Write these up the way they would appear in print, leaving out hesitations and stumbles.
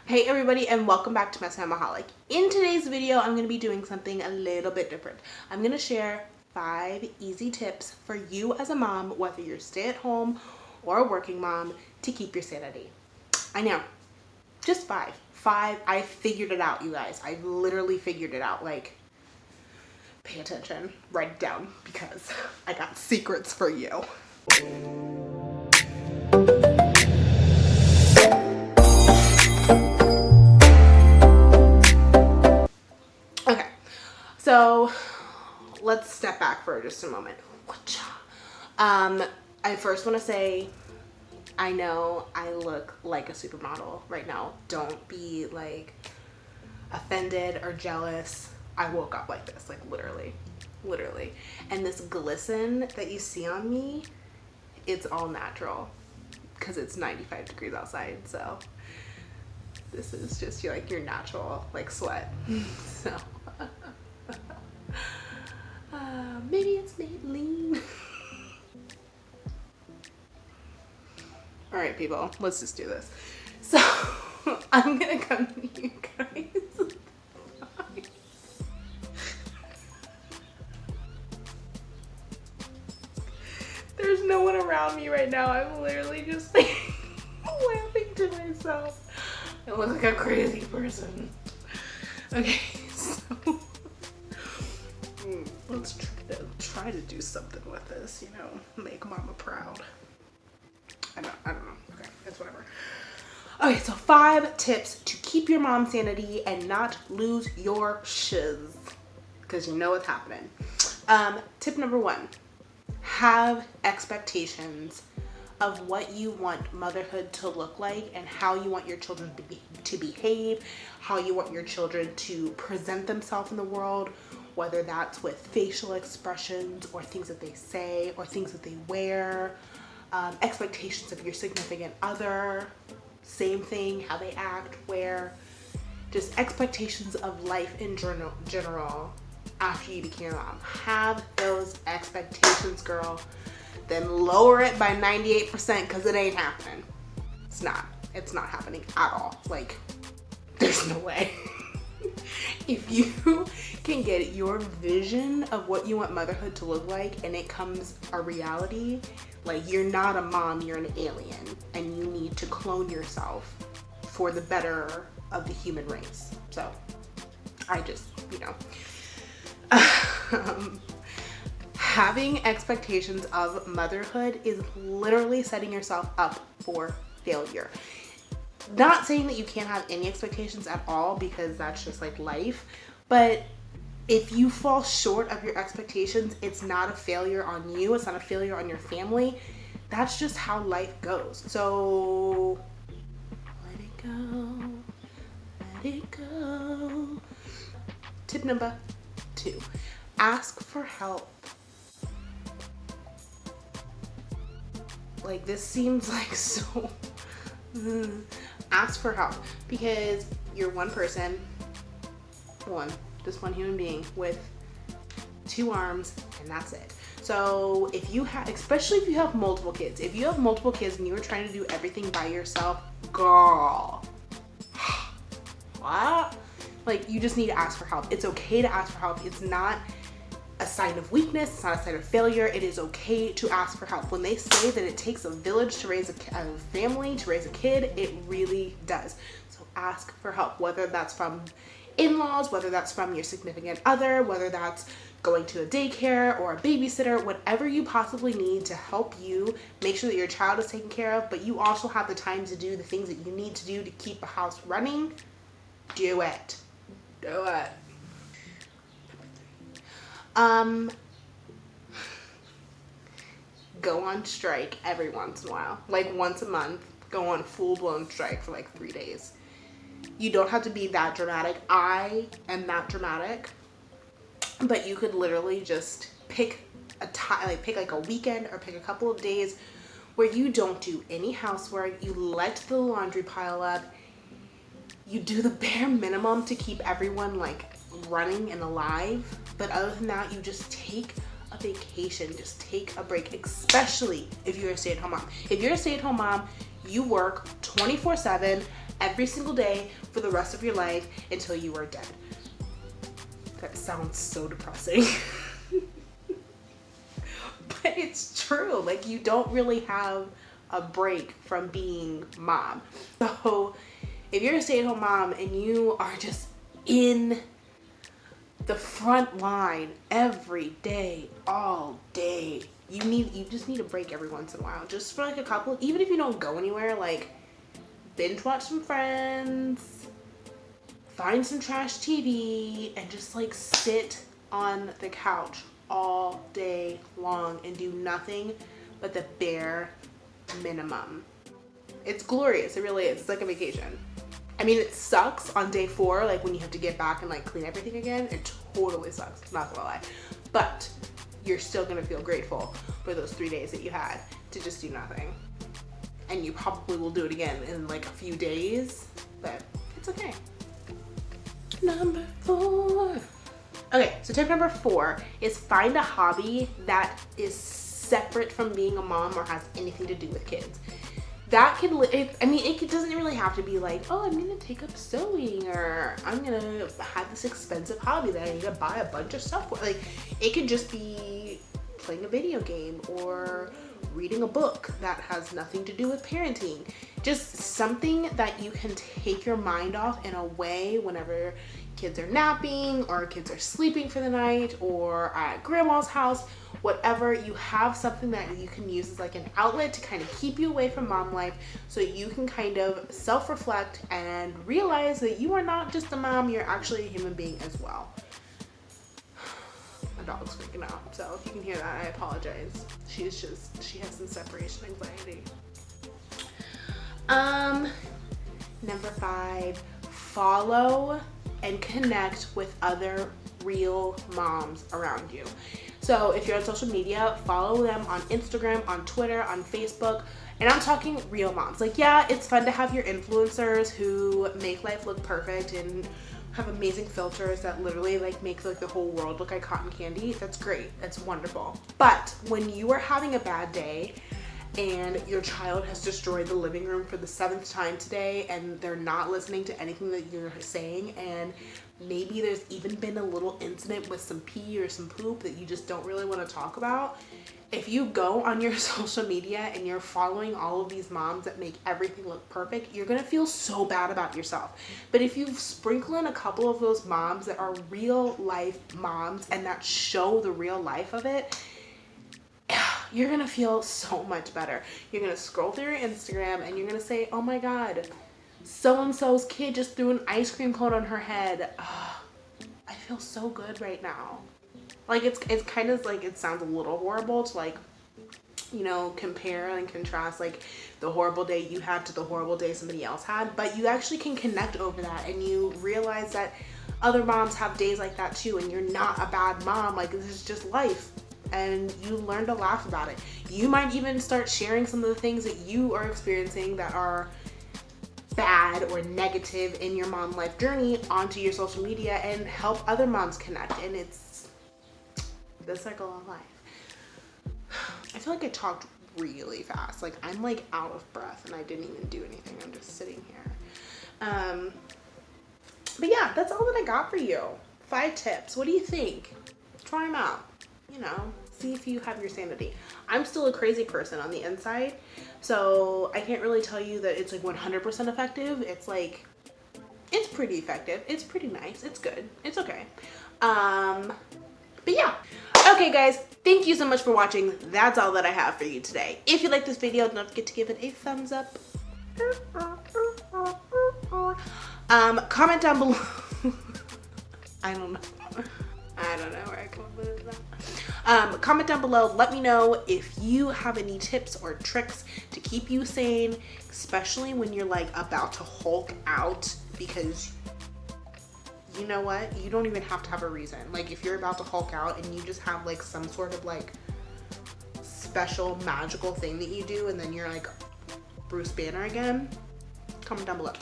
Hey everybody, and welcome back to my Samaholic. In today's video, I'm going to be doing something a little bit different. I'm going to share 5 easy tips for you as a mom, whether you're stay-at-home or a working mom, to keep your sanity. I know, just 5. 5, I figured it out, you guys. I literally figured it out. Like, pay attention, write it down, because I got secrets for you. Okay, so let's step back for just a moment. I first want to say, I know I look like a supermodel right now. Don't be like offended or jealous. I woke up like this, like literally. And this glisten that you see on me, it's all natural because it's 95 degrees outside. So this is just your natural like sweat. So maybe it's Maybelline. All right, people, let's just do this. So I'm gonna come to you guys. There's no one around me right now. I'm literally just like laughing to myself. I look like a crazy person. Okay, so let's try to do something with this, you know, make mama proud. I don't know. Okay, it's whatever. Okay, so 5 tips to keep your mom sanity and not lose your shiz, because you know what's happening. Tip number 1, have expectations of what you want motherhood to look like and how you want your children to behave, how you want your children to present themselves in the world, whether that's with facial expressions or things that they say or things that they wear. Expectations of your significant other, same thing, how they act, wear, just expectations of life in general after you became a mom. Have those expectations, girl. Then lower it by 98% because it ain't happening. It's not happening at all. Like, there's no way. If you can get your vision of what you want motherhood to look like and it comes a reality, like, you're not a mom, you're an alien, and you need to clone yourself for the better of the human race. So I just, having expectations of motherhood is literally setting yourself up for failure. Not saying that you can't have any expectations at all, because that's just like life, but if you fall short of your expectations, it's not a failure on you, it's not a failure on your family. That's just how life goes. So let it go, let it go. Tip number 2, ask for help. Like, this seems like so ask for help, because you're one person, just one human being with 2 arms, and that's it. So if you have, especially if you have multiple kids, and you're trying to do everything by yourself, girl, what? Like, you just need to ask for help. It's okay to ask for help. It's not a sign of weakness. It's not a sign of failure. It is okay to ask for help. When they say that it takes a village to raise a family, to raise a kid, it really does. So ask for help, whether that's from in-laws, whether that's from your significant other, whether that's going to a daycare or a babysitter, whatever you possibly need to help you make sure that your child is taken care of, but you also have the time to do the things that you need to do to keep the house running. Do it. Go on strike every once in a while, like once a month. Go on full-blown strike for like 3 days. You don't have to be that dramatic. I am that dramatic, but you could literally just pick a time, like pick like a weekend or pick a couple of days where you don't do any housework. You let the laundry pile up. You do the bare minimum to keep everyone like running and alive. But other than that, you just take a vacation, just take a break, especially if you're a stay-at-home mom. If you're a stay-at-home mom, you work 24/7, every single day for the rest of your life until you are dead. That sounds so depressing. But it's true. Like, you don't really have a break from being mom. So if you're a stay-at-home mom and you are just in the front line every day, all day, you just need a break every once in a while, just for like a couple, even if you don't go anywhere, like binge watch some Friends, find some trash TV, and just like sit on the couch all day long and do nothing but the bare minimum. It's glorious. It really is. It's like a vacation. I mean, it sucks on day 4, like when you have to get back and like clean everything again. It totally sucks, not gonna lie. But you're still gonna feel grateful for those 3 days that you had to just do nothing. And you probably will do it again in like a few days, but it's okay. Number 4. Okay, so tip number 4 is find a hobby that is separate from being a mom or has anything to do with kids. That can, it doesn't really have to be like, oh, I'm gonna take up sewing, or I'm gonna have this expensive hobby that I need to buy a bunch of stuff for. Like, it could just be playing a video game or reading a book that has nothing to do with parenting. Just something that you can take your mind off in a way whenever kids are napping or kids are sleeping for the night or at grandma's house, whatever. You have something that you can use as like an outlet to kind of keep you away from mom life, so you can kind of self-reflect and realize that you are not just a mom, you're actually a human being as well. My dog's freaking out, so if you can hear that, I apologize. She has some separation anxiety. Number 5, follow and connect with other real moms around you. So if you're on social media, follow them on Instagram, on Twitter, on Facebook, and I'm talking real moms. Like, yeah, it's fun to have your influencers who make life look perfect and have amazing filters that literally like make like the whole world look like cotton candy. That's great. That's wonderful. But when you are having a bad day and your child has destroyed the living room for the 7th time today and they're not listening to anything that you're saying, and maybe there's even been a little incident with some pee or some poop that you just don't really want to talk about, if you go on your social media and you're following all of these moms that make everything look perfect, you're gonna feel so bad about yourself. But if you sprinkle in a couple of those moms that are real life moms and that show the real life of it, you're gonna feel so much better. You're gonna scroll through your Instagram and you're gonna say, oh my God, so-and-so's kid just threw an ice cream cone on her head. Oh, I feel so good right now. Like, it's kind of like, it sounds a little horrible to like, you know, compare and contrast like the horrible day you had to the horrible day somebody else had, but you actually can connect over that and you realize that other moms have days like that too, and you're not a bad mom. Like, this is just life. And you learn to laugh about it. You might even start sharing some of the things that you are experiencing that are bad or negative in your mom life journey onto your social media and help other moms connect. And it's the cycle of life. I feel like I talked really fast. Like, I'm like out of breath and I didn't even do anything. I'm just sitting here. But yeah, that's all that I got for you. 5 tips. What do you think? Try them out. You know, see if you have your sanity. I'm still a crazy person on the inside, so I can't really tell you that it's like 100% effective. It's like, it's pretty effective. It's pretty nice. It's good. It's okay. But yeah. Okay, guys, thank you so much for watching. That's all that I have for you today. If you like this video, don't forget to give it a thumbs up. Comment down below. I don't know where I come up with that. Comment down below. Let me know if you have any tips or tricks to keep you sane, especially when you're like about to Hulk out, because you know what? You don't even have to have a reason. Like, if you're about to Hulk out and you just have like some sort of like special magical thing that you do and then you're like Bruce Banner again, comment down below.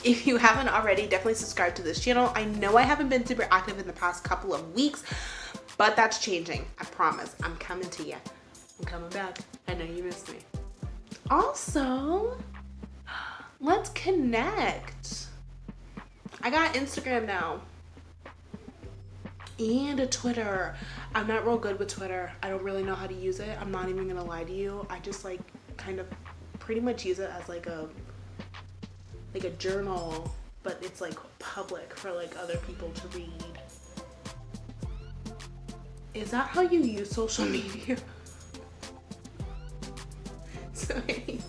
If you haven't already, definitely subscribe to this channel. I know I haven't been super active in the past couple of weeks, but that's changing. I promise. I'm coming to you. I'm coming back. I know you missed me. Also, Let's connect. I got Instagram now. And a Twitter. I'm not real good with Twitter. I don't really know how to use it. I'm not even gonna lie to you. I just like kind of pretty much use it as like a journal, but it's like public for like other people to read. Is that how you use social media? So anyways,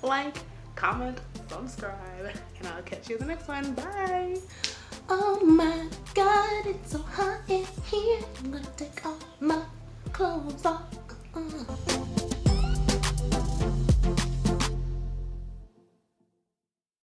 like, comment, subscribe, and I'll catch you in the next one. Bye. Oh my God, it's so hot.